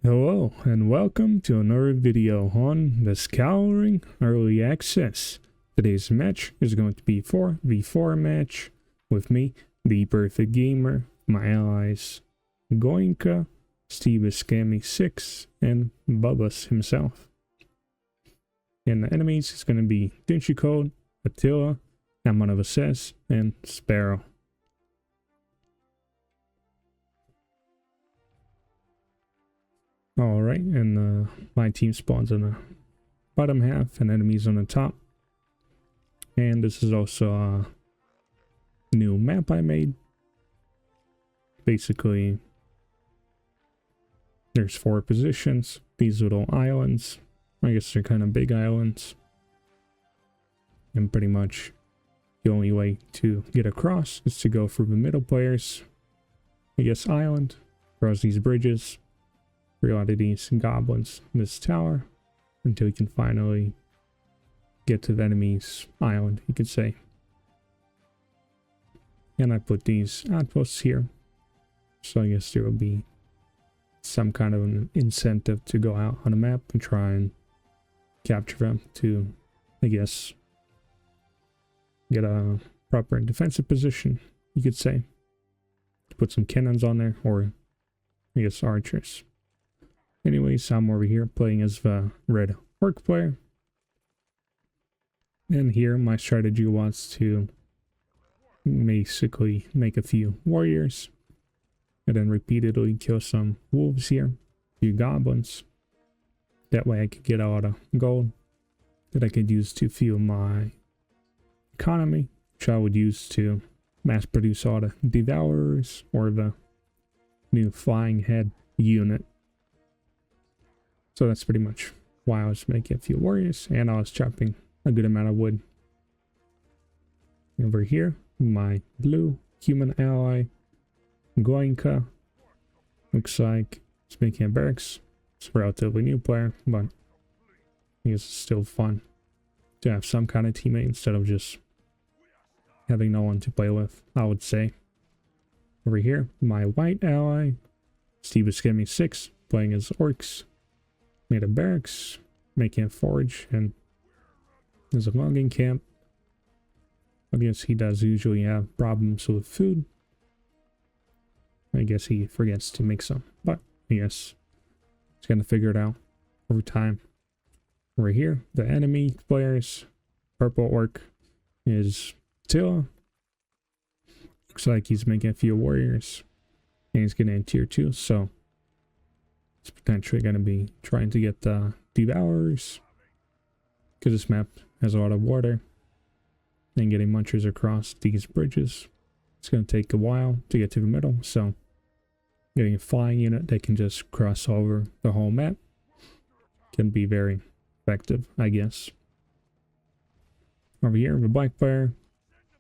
Hello and welcome to another video on the Scouring Early Access. Today's match is going to be 4v4 match with me, the Perfect Gamer, my allies, Goinka, Steve Scammy 6, and Bubba's himself. And the enemies is going to be Dingy Code, Attila, Amon of Assess, and Sparrow. Alright, and my team spawns on the bottom half and enemies on the top. And this is also a new map I made. Basically, there's 4 positions. These little islands. I guess they're kind of big islands. And pretty much the only way to get across is to go through the middle players, I guess, island, across these bridges. A lot of these goblins in this tower until you can finally get to the enemy's island, you could say. And I put these outposts here, so I guess there will be some kind of an incentive to go out on a map and try and capture them to, I guess, get a proper defensive position, you could say. Put some cannons on there, or I guess archers. Anyways, I'm over here playing as the red orc player. And here my strategy was to basically make a few warriors. And then repeatedly kill some wolves here. A few goblins. That way I could get a lot of gold that I could use to fuel my economy. Which I would use to mass produce all the Devourers or the new flying head unit. So that's pretty much why I was making a few warriors, and I was chopping a good amount of wood. Over here, my blue human ally, Goinka, looks like he's making a barracks. It's a relatively new player, but I guess it's still fun to have some kind of teammate instead of just having no one to play with, I would say. Over here, my white ally, Steve Scammy 6, playing as orcs. Made a barracks, making a forge, and there's a logging camp. I guess he does usually have problems with food. I guess he forgets to make some, but I guess he's gonna figure it out over time. Over here, the enemy players, purple orc is Attila. Looks like he's making a few warriors, and he's getting in tier 2, so it's potentially going to be trying to get the Devourers, because this map has a lot of water, and getting munchers across these bridges, it's going to take a while to get to the middle, so getting a flying unit that can just cross over the whole map can be very effective, I guess. Over here, the black player,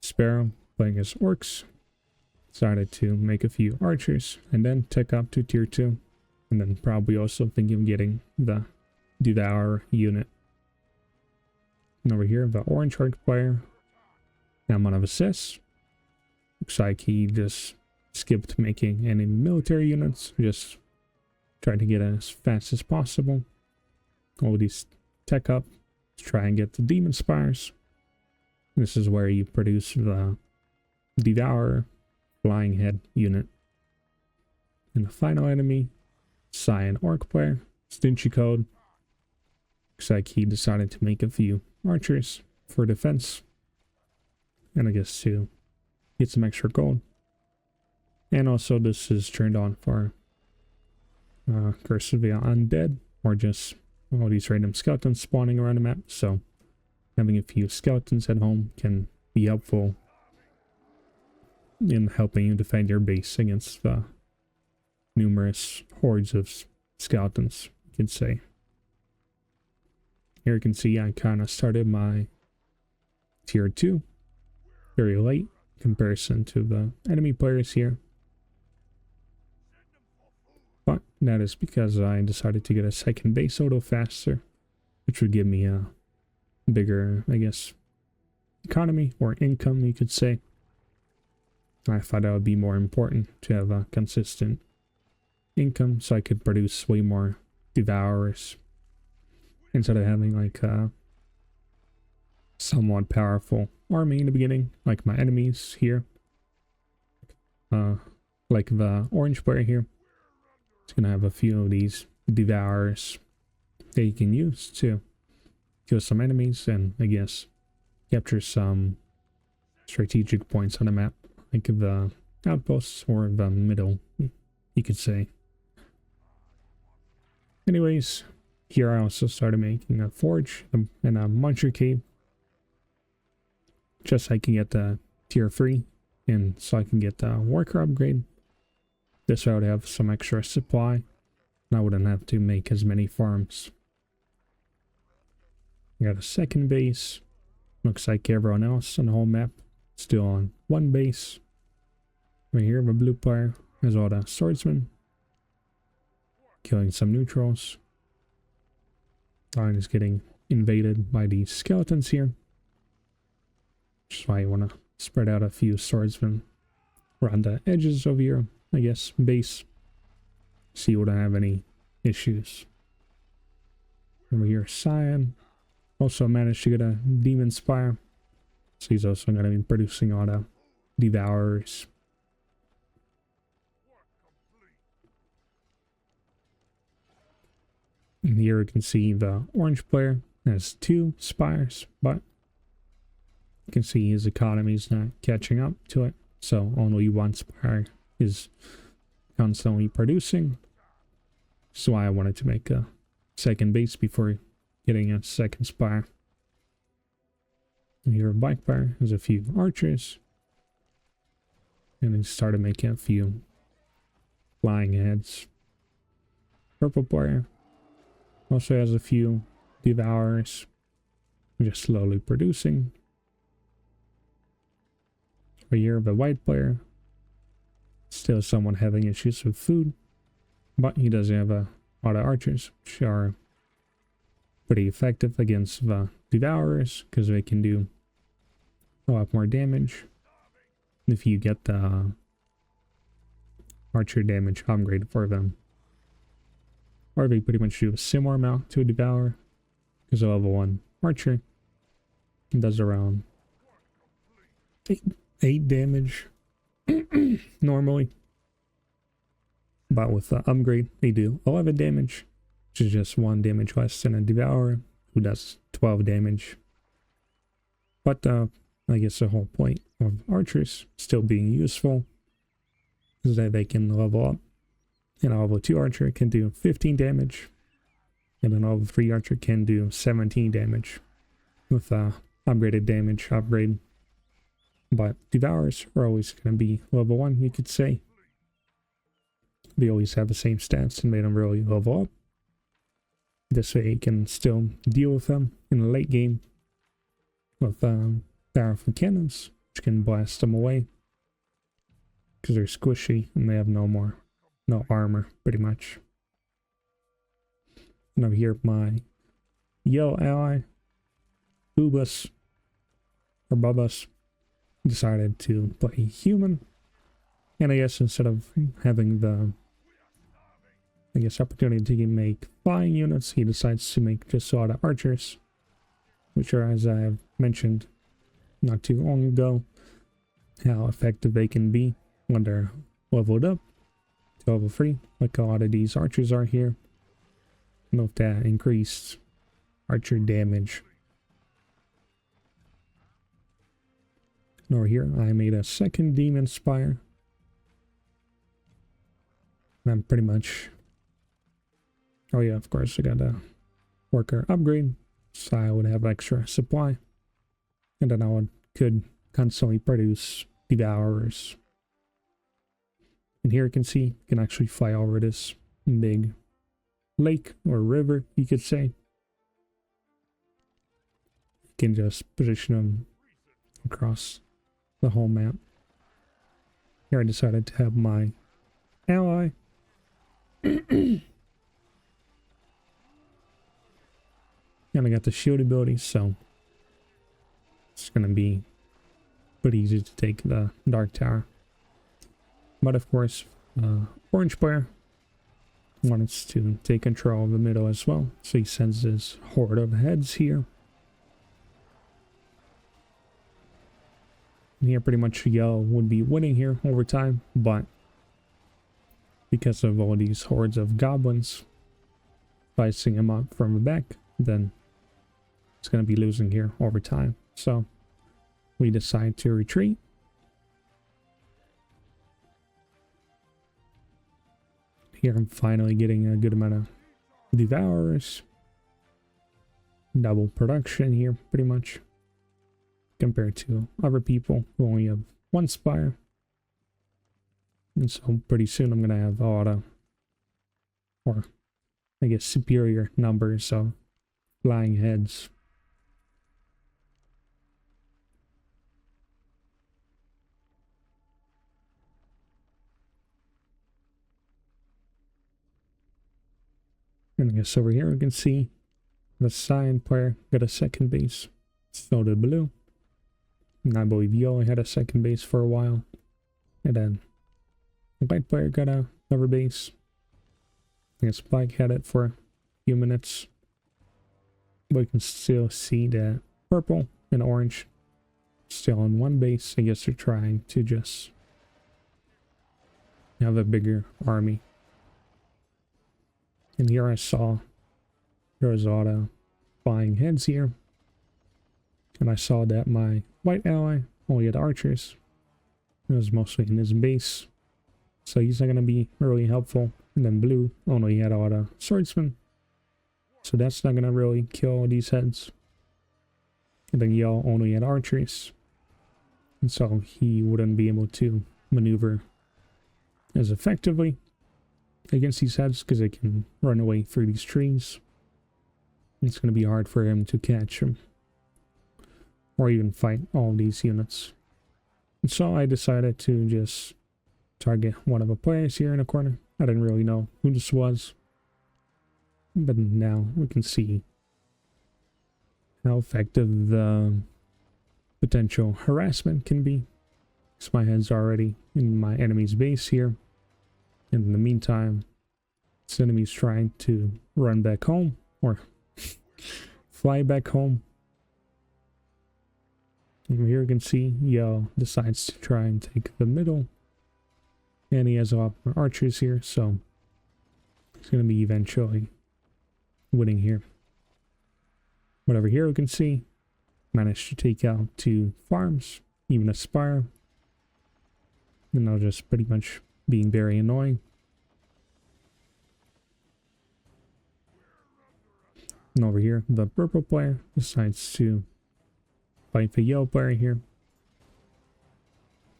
Sparrow, playing as orcs, decided to make a few archers, and then take up to tier 2. And then probably also thinking of getting the Devourer unit. And over here, the orange orc player, Amon of Assess. Looks like he just skipped making any military units, just trying to get as fast as possible. All these tech up, try and get the demon spires. This is where you produce the Devourer flying head unit. And the final enemy, Cyan orc player, Stingy Code. Looks like he decided to make a few archers for defense. And I guess to get some extra gold. And also this is turned on for Curse of the Undead, or just all these random skeletons spawning around the map. So having a few skeletons at home can be helpful in helping you defend your base against the numerous hordes of skeletons, you could say. Here you can see I kind of started my tier 2 very late in comparison to the enemy players here. But that is because I decided to get a second base a little faster, which would give me a bigger, I guess, economy or income, you could say. I thought that would be more important to have a consistent income, so I could produce way more Devourers instead of having like a somewhat powerful army in the beginning, like my enemies here. Like the orange player here. It's gonna have a few of these Devourers that you can use to kill some enemies and I guess capture some strategic points on the map, like the outposts or the middle, you could say. Anyways, here I also started making a forge and a muncher cave, just so I can get the tier 3 and so I can get the worker upgrade. This way I would have some extra supply and I wouldn't have to make as many farms. I got a second base. Looks like everyone else on the whole map still on one base. Right here, the blue player has all the swordsmen. Killing some neutrals. Line is getting invaded by these skeletons here. Which is why you want to spread out a few swordsmen around the edges of your, I guess, base. So you wouldn't have any issues. Over here, Cyan. Also managed to get a Demon Spire. So he's also going to be producing all the Devourers. And here you can see the orange player has 2 spires, but you can see his economy is not catching up to it. So only 1 spire is constantly producing. So I wanted to make a second base before getting a second spire. And here a bike player has a few archers. And he started making a few flying heads. Purple player also has a few Devourers, just slowly producing. Right here, the white player, still somewhat having issues with food, but he does have a lot of archers, which are pretty effective against the Devourers, because they can do a lot more damage if you get the archer damage upgrade for them. Or they pretty much do a similar amount to a Devourer, because a level 1 archer does around 8 damage normally. But with the upgrade, they do 11 damage, which is just 1 damage less than a Devourer, who does 12 damage. But I guess the whole point of archers still being useful is that they can level up. And a level 2 archer can do 15 damage. And then a level 3 archer can do 17 damage with upgraded damage upgrade. But Devourers are always going to be level 1, you could say. They always have the same stats and they don't really level up. This way you can still deal with them in the late game with powerful cannons, which can blast them away. Because they're squishy and they have no armor, pretty much. And over here, my yellow ally, Bubas, or Bubas, decided to play human. And I guess instead of having the, opportunity to make flying units, he decides to make just a lot of archers. Which are, as I have mentioned not too long ago, how effective they can be when they're leveled up to level 3, like a lot of these archers are here. With that increased archer damage. And over here, I made a second Demon Spire. And I'm pretty much... Oh yeah, of course, I got a worker upgrade, so I would have extra supply. And then I could constantly produce Devourers. And here you can see, you can actually fly over this big lake or river, you could say. You can just position them across the whole map. Here I decided to have my ally. And I got the shield ability, so it's gonna be pretty easy to take the Dark Tower. But of course, orange player wants to take control of the middle as well, so he sends his horde of heads here. And here pretty much yellow would be winning here over time, but because of all these hordes of goblins slicing him up from the back, then it's going to be losing here over time. So we decide to retreat. Here I'm finally getting a good amount of Devourers. Double production here, pretty much, compared to other people who only have one spire. And so pretty soon I'm going to have a lot of, or I guess superior numbers of flying heads. And I guess over here we can see the cyan player got a second base. So did blue. And I believe yellow had a second base for a while. And then the white player got another base. I guess black had it for a few minutes. But we can still see that purple and orange still on one base. I guess they're trying to just have a bigger army. And here I saw there was a lot of flying heads here. And I saw that my white ally only had archers. It was mostly in his base. So he's not going to be really helpful. And then blue only had a lot of swordsmen. So that's not going to really kill these heads. And then yellow only had archers. And so he wouldn't be able to maneuver as effectively against these heads because they can run away through these trees. It's going to be hard for him to catch them or even fight all these units. And so I decided to just target one of the players here in the corner. I didn't really know who this was, but now we can see how effective the potential harassment can be. So my head's already in my enemy's base here. And in the meantime, this enemy's trying to run back home or fly back home. And here you can see yellow decides to try and take the middle. And he has a lot more archers here, so he's going to be eventually winning here. But over here you can see, managed to take out 2 farms, even a spire. And now just pretty much being very annoying. And over here, the purple player decides to fight the yellow player here.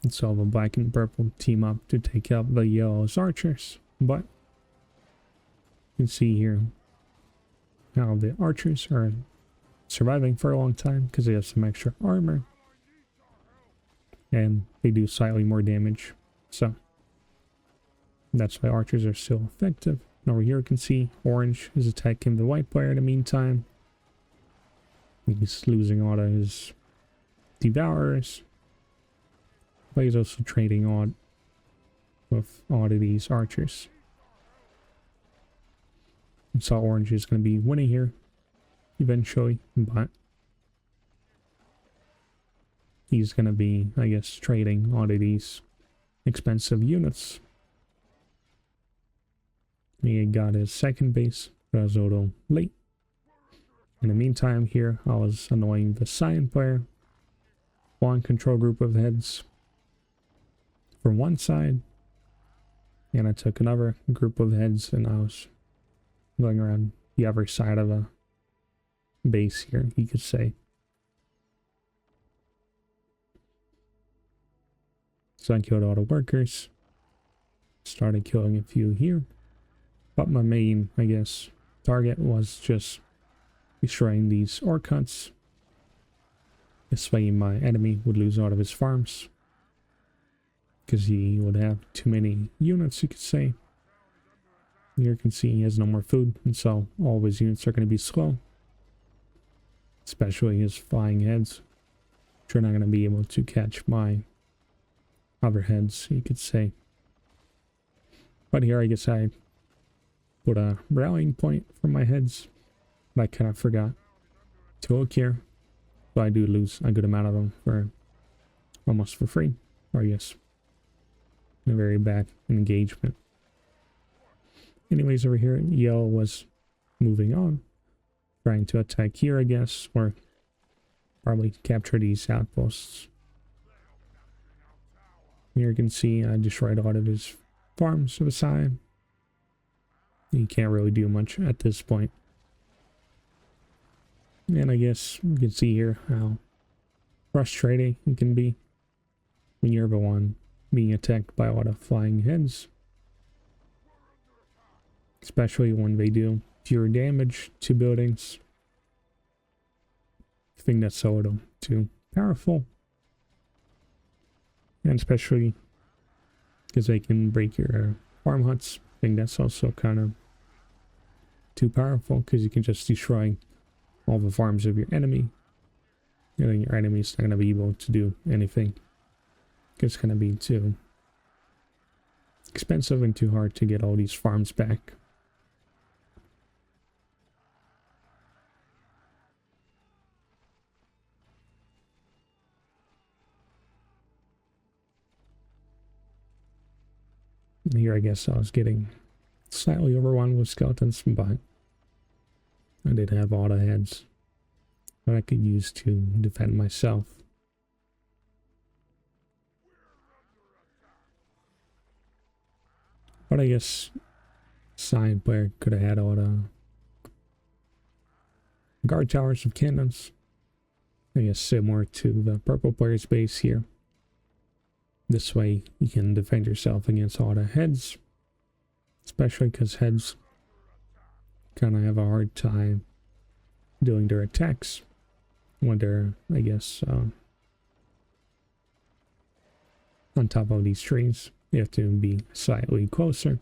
And so the black and purple team up to take out the yellow's archers. But you can see here how the archers are surviving for a long time because they have some extra armor. And they do slightly more damage. So that's why archers are still effective. And over here you can see orange is attacking the white player in the meantime. He's losing a lot of his Devourers. But he's also trading on with all of these archers. And so orange is going to be winning here eventually, but he's going to be, I guess, trading all of these expensive units. He got his second base, but I was a little late. In the meantime here, I was annoying the cyan player. One control group of heads from one side, and I took another group of heads and I was going around the other side of a base here, you could say. So I killed all the workers, started killing a few here, but my main, I guess, target was just destroying these orc huts. This way my enemy would lose all of his farms, because he would have too many units, you could say. Here you can see he has no more food, and so all of his units are going to be slow. Especially his flying heads, which are not going to be able to catch my other heads, you could say. But here I guess I put a rallying point for my heads, but I kind of forgot to hook here. So I do lose a good amount of them for almost for free, or yes, a very bad engagement. Anyways, over here, Yell was moving on, trying to attack here, I guess, or probably capture these outposts. Here you can see I destroyed a lot of his farms to the side. You can't really do much at this point. And I guess you can see here how frustrating it can be when you're the one being attacked by a lot of flying heads. Especially when they do pure damage to buildings. I think that's a little too powerful. And especially because they can break your farm huts. I think that's also kind of too powerful because you can just destroy all the farms of your enemy. And then your enemy's not going to be able to do anything. It's going to be too expensive and too hard to get all these farms back. And here I guess I was getting slightly overrun with skeletons, but I did have auto heads that I could use to defend myself. But I guess side player could have had all the guard towers of cannons. I guess similar to the purple player's base here. This way you can defend yourself against all the heads. Especially because heads kind of have a hard time doing their attacks when they're, I guess, on top of these trees. You have to be slightly closer.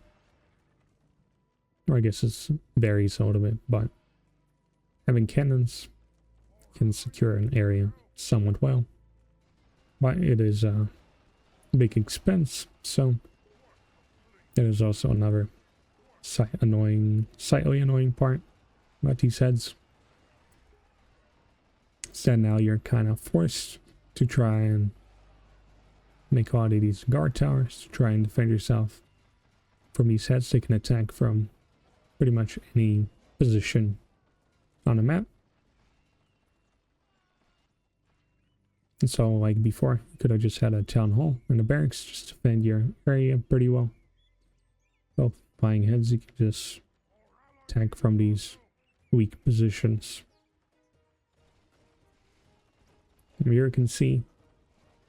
Or I guess it varies a little bit, but having cannons can secure an area somewhat well. But it is a big expense, so that is also another slightly annoying part about these heads. So now you're kind of forced to try and make all of these guard towers to try and defend yourself from these heads. They can attack from pretty much any position on the map. And so, like before, you could have just had a town hall and a barracks just to defend your area pretty well. Well, flying heads, you can just attack from these weak positions. And here you can see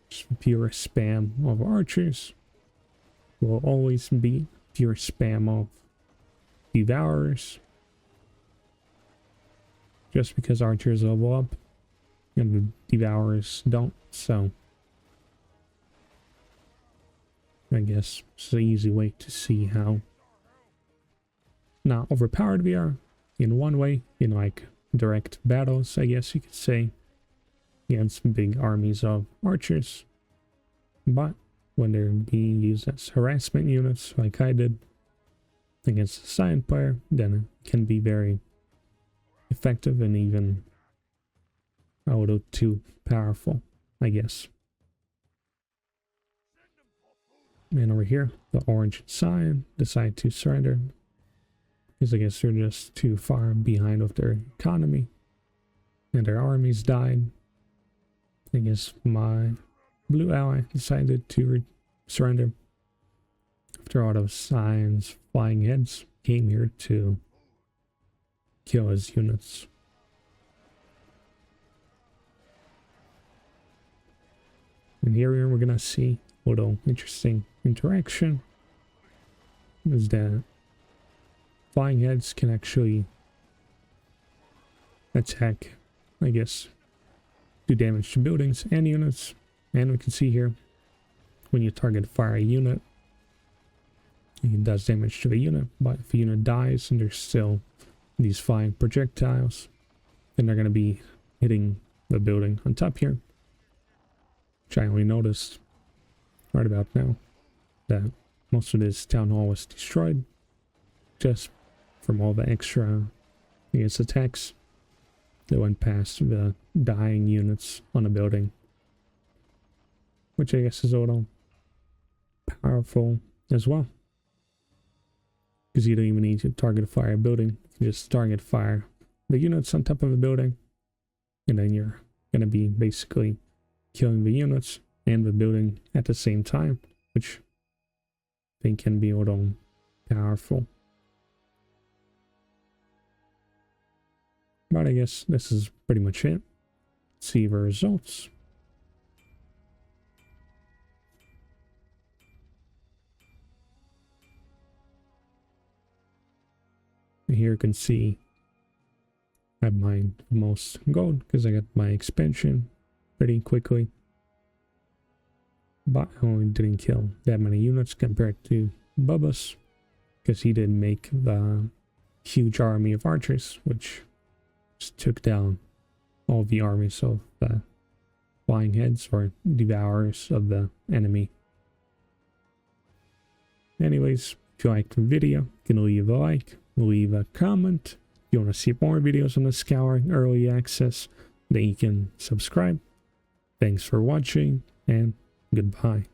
just pure spam of archers. Will always be pure spam of devourers. Just because archers level up and the devourers don't, so I guess it's an easy way to see how not overpowered we are in one way, in like direct battles, I guess you could say, against big armies of archers. But when they're being used as harassment units, like I did against a side player, then it can be very effective and even a little too powerful, I guess. And over here, the orange side decide to surrender because I guess they're just too far behind with their economy and their armies died. I guess my blue ally decided to surrender after all those signs flying heads came here to kill his units. And here we're gonna see a little interesting interaction is that flying heads can actually attack, I guess, do damage to buildings and units. And we can see here when you target fire a unit, it does damage to the unit, but if the unit dies and there's still these flying projectiles, then they're going to be hitting the building on top here. Which I only noticed right about now that most of this town hall was destroyed just from all the extra, I guess, attacks that went past the dying units on a building. Which I guess is a little powerful as well. Because you don't even need to target fire a building. You can just target fire the units on top of a building. And then you're going to be basically killing the units and the building at the same time. Which I think can be a little powerful. But I guess this is pretty much it. Let's see the results. Here you can see I mined the most gold because I got my expansion pretty quickly. But I only didn't kill that many units compared to Bubba's because he didn't make the huge army of archers, which just took down all the armies of the flying heads or devourers of the enemy. Anyways, if you liked the video, you can leave a like, leave a comment. If you want to see more videos on the Scouring Early Access, then you can subscribe. Thanks for watching, and goodbye.